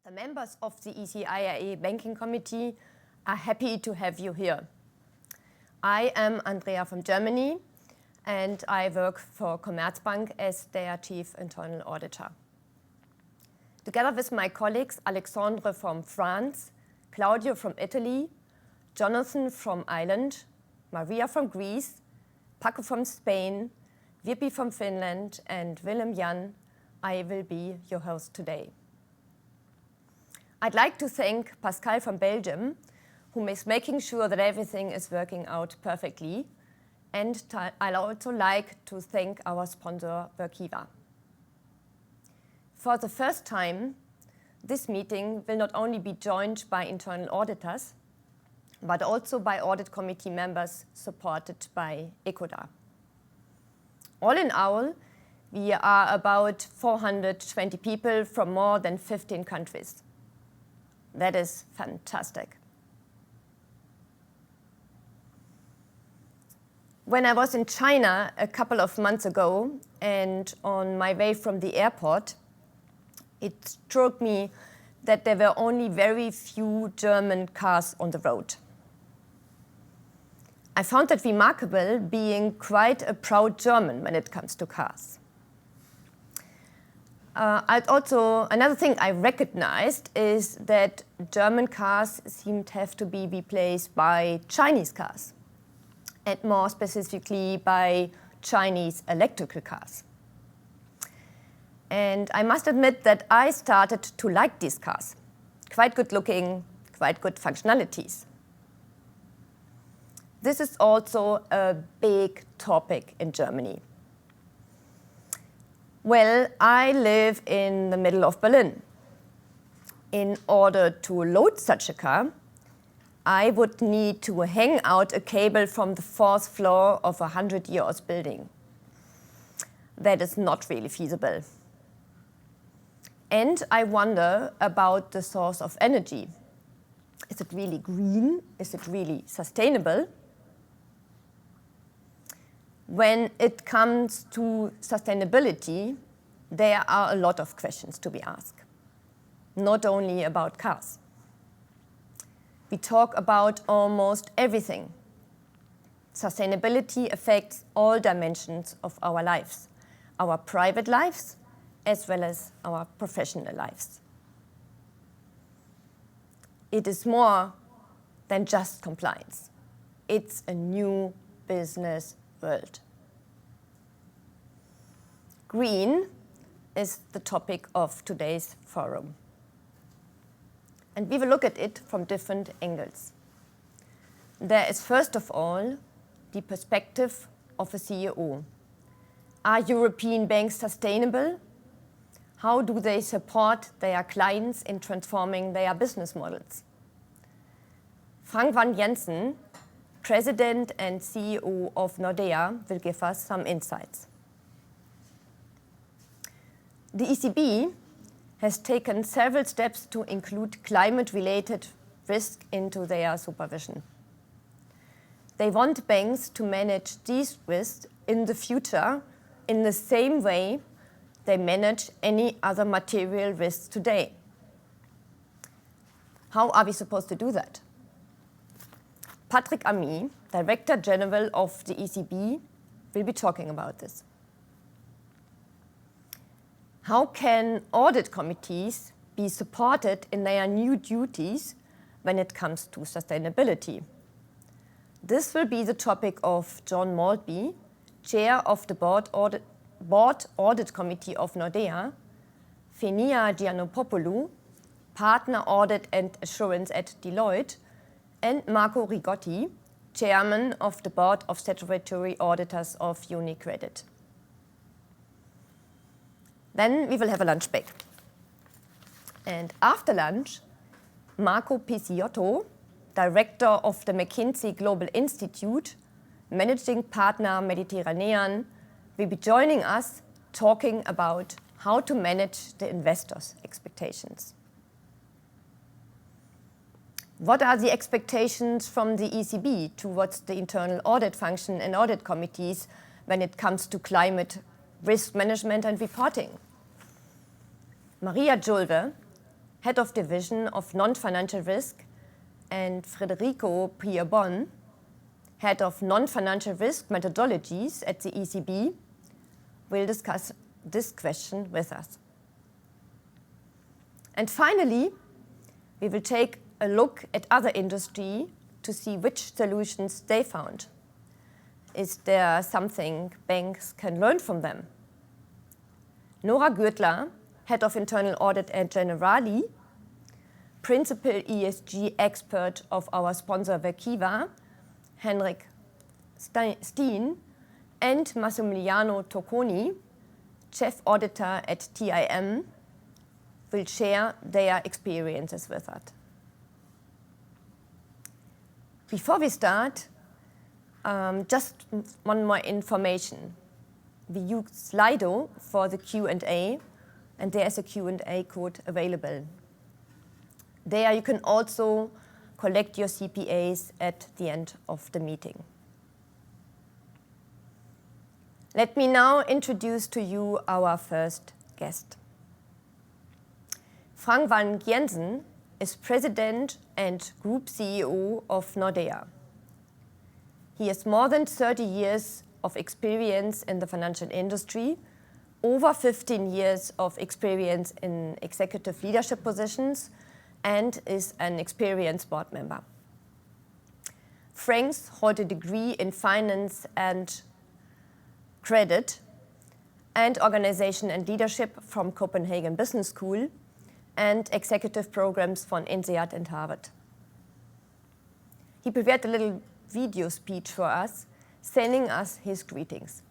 The members of the ECIIA Banking Committee are happy to have you here. I am Andrea from Germany, and I work for Commerzbank as their Chief Internal Auditor. Together with my colleagues Alexandre from France, Claudio from Italy, Jonathan from Ireland, Maria from Greece, Paco from Spain, Virpi from Finland, and Willem Jan, I will be your host today. I'd like to thank Pascal from Belgium, who is making sure that everything is working out perfectly. And I'd also like to thank our sponsor, Workiva. For the first time, this meeting will not only be joined by internal auditors, but also by audit committee members supported by ECODA. All in all, we are about 420 people from more than 15 countries. That is fantastic. When I was in China a couple of months ago, and on my way from the airport, it struck me that there were only very few German cars on the road. I found that remarkable, being quite a proud German when it comes to cars. Another thing I recognized is that German cars seem to have to be replaced by Chinese cars, and more specifically by Chinese electrical cars. And I must admit that I started to like these cars. Quite good looking, quite good functionalities. This is also a big topic in Germany. Well, I live in the middle of Berlin. In order to load such a car, I would need to hang out a cable from the fourth floor of a 100-year-old building. That is not really feasible. And I wonder about the source of energy. Is it really green? Is it really sustainable? When it comes to sustainability, there are a lot of questions to be asked, not only about cars. We talk about almost everything. Sustainability affects all dimensions of our lives, our private lives, as well as our professional lives. It is more than just compliance. It's a new business world. Green is the topic of today's forum. And we will look at it from different angles. There is first of all the perspective of a CEO. Are European banks sustainable? How do they support their clients in transforming their business models? Frank van Jensen, President and CEO of Nordea, will give us some insights. The ECB has taken several steps to include climate-related risk into their supervision. They want banks to manage these risks in the future in the same way they manage any other material risks today. How are we supposed to do that? Patrick Ami, Director General of the ECB, will be talking about this. How can audit committees be supported in their new duties when it comes to sustainability? This will be the topic of John Maltby, Chair of the Board Audit Committee of Nordea, Fenia Giannopopoulou, Partner Audit and Assurance at Deloitte, and Marco Rigotti, Chairman of the Board of Statutory Auditors of UniCredit. Then we will have a lunch break. And after lunch, Marco Pisiotto, Director of the McKinsey Global Institute, Managing Partner Mediterranean, will be joining us talking about how to manage the investors' expectations. What are the expectations from the ECB towards the internal audit function and audit committees when it comes to climate risk management and reporting? Maria Julve, Head of Division of Non-Financial Risk, and Federico Pierbon, Head of Non-Financial Risk Methodologies at the ECB, will discuss this question with us. And finally, we will take a look at other industry to see which solutions they found. Is there something banks can learn from them? Nora Gürtler, Head of Internal Audit at Generali, Principal ESG expert of our sponsor Verkiva, Henrik Steen, and Massimiliano Tocconi, Chief Auditor at TIM, will share their experiences with us. Before we start, just one more information. We use Slido for the Q&A, and there is a Q&A code available. There you can also collect your CPAs at the end of the meeting. Let me now introduce to you our first guest. Frank van Geensen is President and Group CEO of Nordea. He has more than 30 years of experience in the financial industry, over 15 years of experience in executive leadership positions, and is an experienced board member. Frank holds a degree in finance and credit and organization and leadership from Copenhagen Business School and executive programs from INSEAD and Harvard. He prepared a little video speech for us, sending us his greetings.